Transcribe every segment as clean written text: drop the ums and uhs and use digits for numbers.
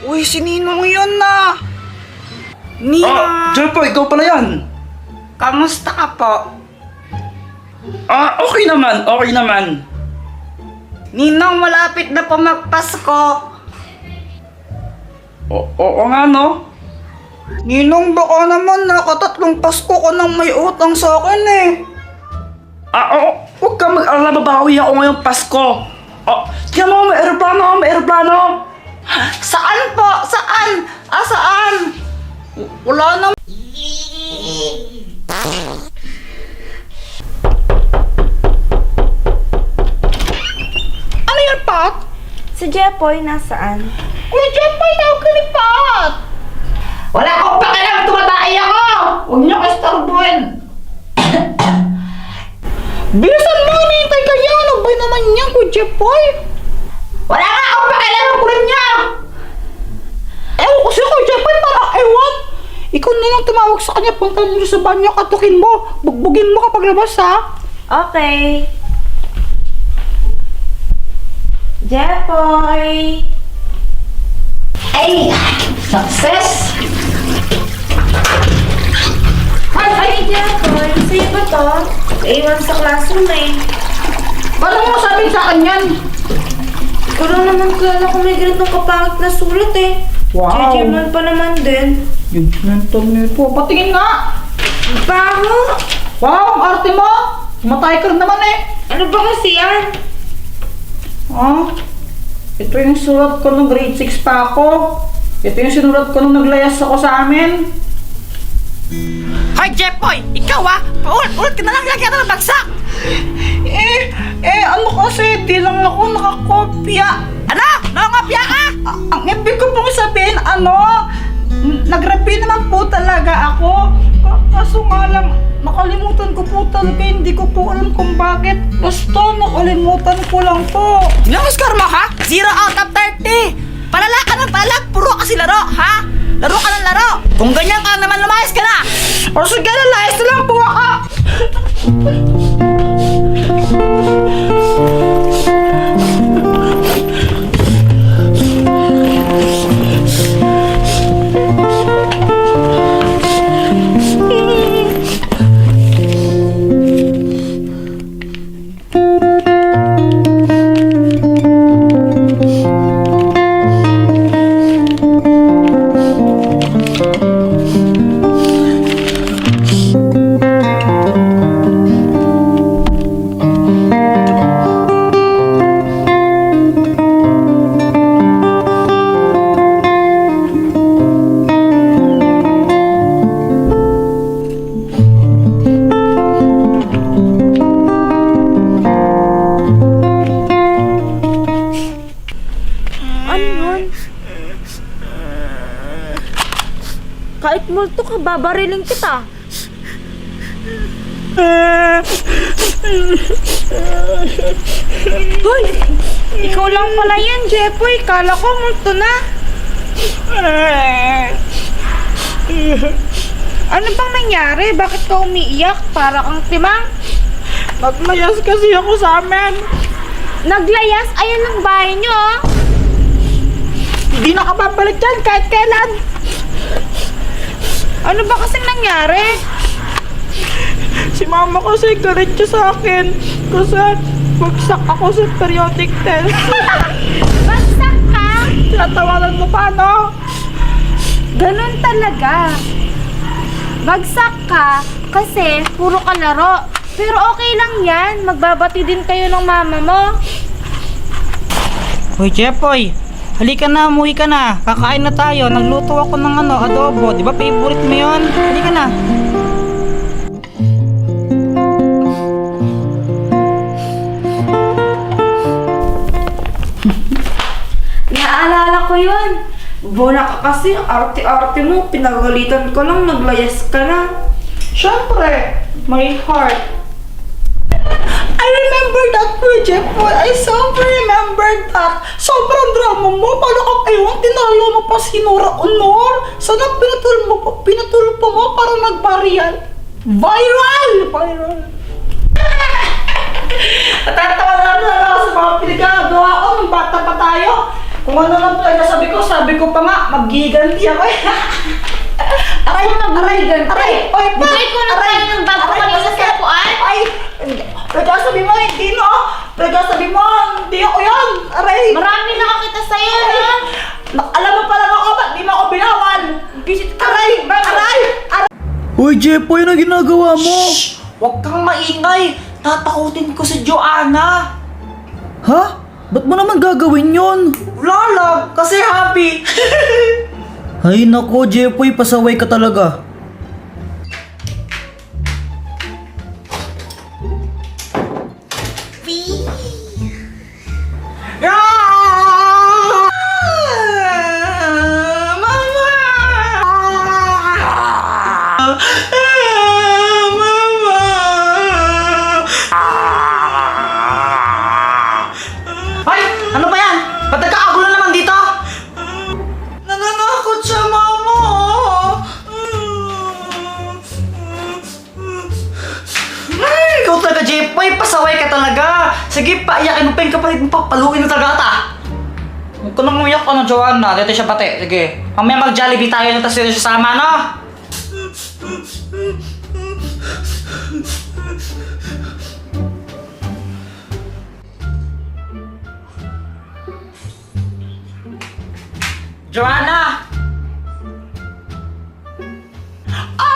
Uy, si Ninong yun na! Ninong! Jepoy, ikaw pala yan! Kamusta ka po? Okay naman. Ninong, malapit na po magpasko. Oo nga, no? Ninong, baka naman nakatatlong Pasko ko nang may utang sa akin eh. Oo. Huwag kang mag-alala, babawi ako ngayong Pasko. Tingnan mo, may aeroplano. Saan po? Saan? Saan? Wala na. Ano yan, Pat? Si Jepoy, nasaan? Kuya Jepoy, tawag ka ni Pat. Wala akong pakialam, tumatay ako. Huwag niyo ka starbuin. Bilisan mo, hinihintay ka niya. Ano ba naman niya, Kuya Jepoy? Wala nga akong pakialam ko rin niya. Ewan ko siya, Kuya Jepoy, parang ewan. Ikaw na lang tumawag sa kanya, punta mo sa banyo, katukin mo. Bugbugin mo kapag labas, ha? Okay. Jepoy! Ay, success! Ay, Jepoy! Sa'yo ba to? Iwan sa classroom eh. Paano mo sabihin sa akin yan? Ikaw lang naman kilala kung may ganitong kapangit na sulat eh. Wow. Jejemon pa naman din. Yung sinantong nito. Patingin nga! Baho! Wow, ang arte mo! Matay ka rin naman eh! Ano ba kasi yan? Ito yung sulat ko nung grade 6 pa ako. Ito yung sinulat ko nung naglayas ako sa amin. Hoy, Jepoy! Ikaw ulit ka na lang lagyan ng bagsak! Ano kasi, di lang ako nakakopya. Ano? Nakangopya ka? Ang ibig ko pong sabihin, nag-review naman po talaga ako. Kaso nga lang, nakalimutan ko po talaga, hindi ko po alam kung bakit. Basta nakalimutan ko lang po. Ilang score mo, ha? 0 out of 30! Palala ka ng palala, puro kasi laro, ha? Laro ka ng laro! Kung ganyan ka naman, lumayas ka na! O sige, lalayas na lang po ako. Kahit multo ka, babariling kita. Hoy! Ikaw lang pala yan, Jepoy. Kala ko multo na. Ano bang nangyari? Bakit ka umiiyak? Para kang timang? Naglayas kasi ako sa amin. Naglayas? Ayan ang bahay niyo, oh. Hindi nakababalik dyan kahit kailan. Ano ba kasing nangyari? Si mama kasi galit siya sa akin kasi bagsak ako sa periodic test. Bagsak ka? Tinatawanan mo pa, no? Ganun talaga. Bagsak ka kasi puro ka laro. Pero okay lang yan. Magbabati din kayo ng mama mo. Hoy, Jepoy. Halika na, umuwi ka na. Kakain na tayo. Nagluto ako ng adobo. Di ba favorite mo yun? Halika na. Naalala ko yun. Bola ka kasi, arte-arte mo. Pinagalitan ko lang, naglayas ka na. Siyempre, my heart. I remember that, Kuya Jepoy. I super remember that. Sobrang drama mo. Paano kang ewan, tinalo mo pa si Nora Honor. Sana pinatulpo mo para mag-viral. Viral! Natatawa na ako sa mga pinagagawa ko nung bata pa tayo. Kung ano lang talaga sabi ko pa nga, magiganti ako eh. Aray, aray, oy, pa! Bigay ko na tayo ng bag ko kanina sa sapuan. Ay, nagkasabi mo, hindi no. Nagkasabi mo, hindi ako yan. Aray. Marami nakakita sa'yo, no? Alam mo pala ako, ba't di mo ako binawan? Visit ka. Aray, aray, aray. Uy, Jepoy, ano ginagawa mo? Shh! Huwag kang maingay. Tatakutin ko si Joanna. Ha? Ba't mo naman gagawin yon? Wala lang, kasi happy. Ay nako, Jepoy, pasaway ka talaga. Ah! Mama! Mama! Ay! Ano ba yan? Ba't nagkakagulo naman dito? Nananakot siya, Mama! Ay, ikaw talaga, Jepoy. Pasaway ka talaga. Sige, paiyakin mo pa yung kapatid mo. Papaluin na talaga ata. Huwag ka nang umiyak ano, Joanna. Dito siya pati. Sige. Mamaya mag-Jollibee tayo na tapos dito siya sama, no? Joanna! Ah!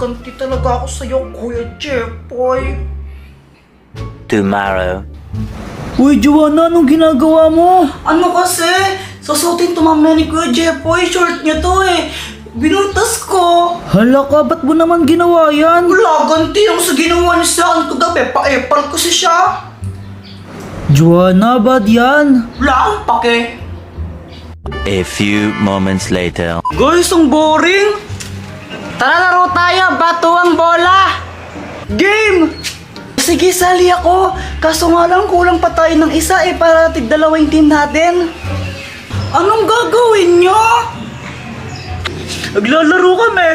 Gaganti talaga ako sa'yo, Kuya Jepoy. Tomorrow. Uy, Joanna, anong ginagawa mo? Ano kasi? Susutin to mamaya ni Kuya Jepoy. Short niya to eh. Binutas ko. Hala ka, ba't mo naman ginawa yan? Wala, ganti yung sa ginawa niya sa akin kagabi. Pa-epal kasi siya. Joanna, bad yan? Wala akong pake. A few moments later. Guys, ang boring. Tara, laro tayo. Bato ang bola. Game! Sige, sali ako. Kaso nga lang, kulang pa tayo ng isa eh para tig-dalawa yung team natin. Anong gagawin nyo? Naglalaro kami.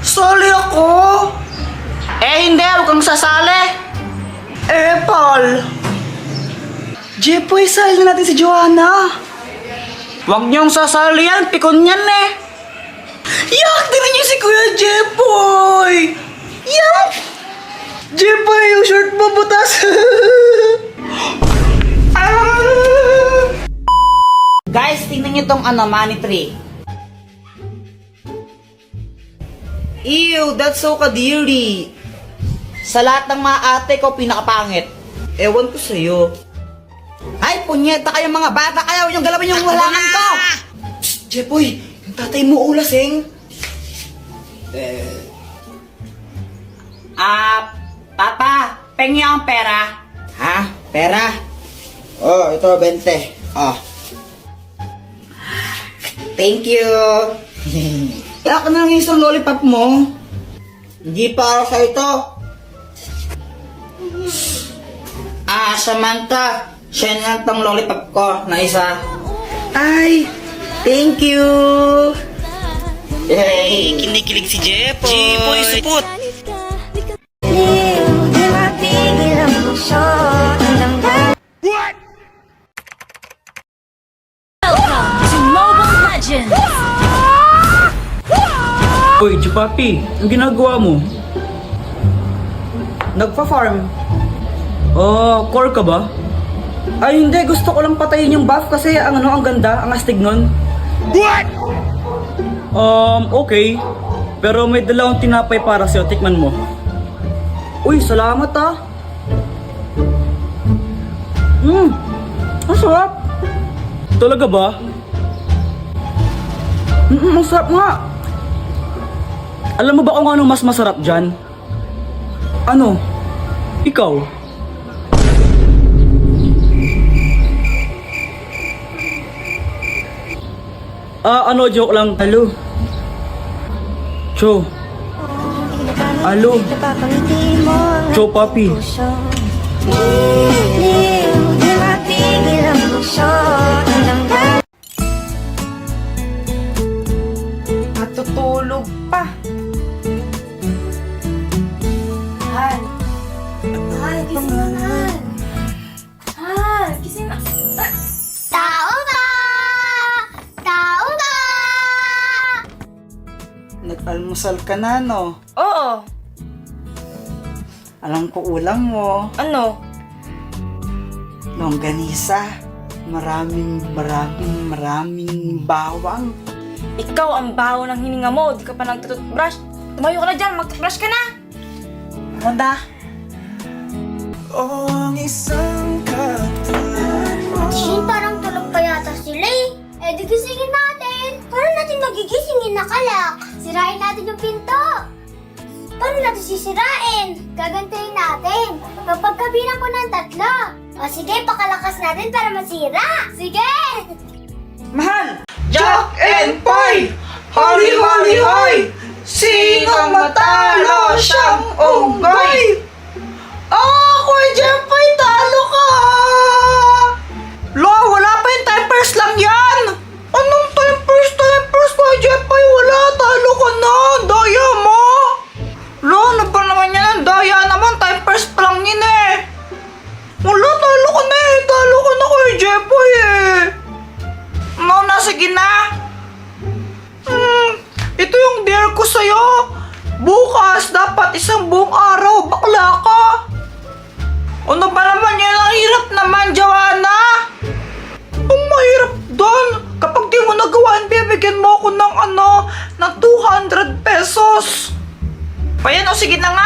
Sali ako. Eh, hindi. Huwag kang sasali. Eh, Paul. Jepoy, sali na natin si Joanna. Huwag niyong sasali yan. Pikon yan eh. Yak! Tinan niyo si Kuya Jepoy! Yak! Jepoy, yung short mo butas! Ah! Guys, tingnan niyo tong money tree. Ew, that's so kadiri. Sa lahat ng mga ate ko, pinakapangit. Ewan ko sa'yo. Ay, punyeta kayo mga bata. Ayaw yung galawin yung halangan ko. Jepoy, yung tatay mo ulasing. Papa, pengi ang pera. Ha? Pera? Oh, ito, 20. Oh. Thank you. Kaya ka na lang isang lollipop mo. Hindi para sa ito. Samantha. Siya na lang tong lollipop ko na isa. Ay, thank you. Hey, kinikilig si Jepoy. Jepoy, supot. Uy, Chupapi, ang ginagawa mo? Nagpa-farm. Oh, core ka ba? Ay, hindi. Gusto ko lang patayin yung buff kasi ang ganda, ang astig nun. Okay. Pero may dalawang tinapay para sa'yo, tikman mo. Uy, salamat ah. Ang sarap. Talaga ba? Ang sarap nga. Alam mo ba kung ano mas masarap dyan? Ano? Ikaw. Ano, joke lang. Hello. Cho. Alo. Cho, papi. Natutulog pa. Mahal, gising na, mahal. Mahal, gising na. Tao ba? Tao ba? Nag-almusal ka na, no? Oo. Alam ko ulam mo. Ano? Longganisa. Maraming bawang. Ikaw ang baho ng hininga mo. Di ka pa nagtututbrush. Tumayo ka na dyan. Mag-toothbrush ka na. Ano na? Shin, parang tulog pa yata sila eh. Eh, di gisingin natin. Paano natin magigisingin na kalak? Sirain natin yung pinto. Paano natin sisirain? Gagantuin natin. Kapag kabilang ko ng 3. O sige, pakalakas natin para masira. Sige! Mahal! Jack and Poy! Holy, holy, hoy! Sinong matalo siyang unggoy? Kuya Jempoy, talo ka! Lo, wala pa yung tempers lang yan! Anong tempers, Kuya Jempoy? Wala, talo ka na! Daya mo! Lo, ano ba naman yan? Daya naman, tempers pa lang yun eh! Wala, talo ka na eh! Talo ka na, Kuya Jempoy eh! No, na, sige na! Ito yung dare ko sa'yo! Bukas, dapat isang buong araw, bakla ka! Ano ba naman yan? Ang hirap naman, Joanna! Ang mahirap doon! Kapag di mo nagawa, bibigyan mo ako ng ng 200 pesos! Payan o, sige na nga!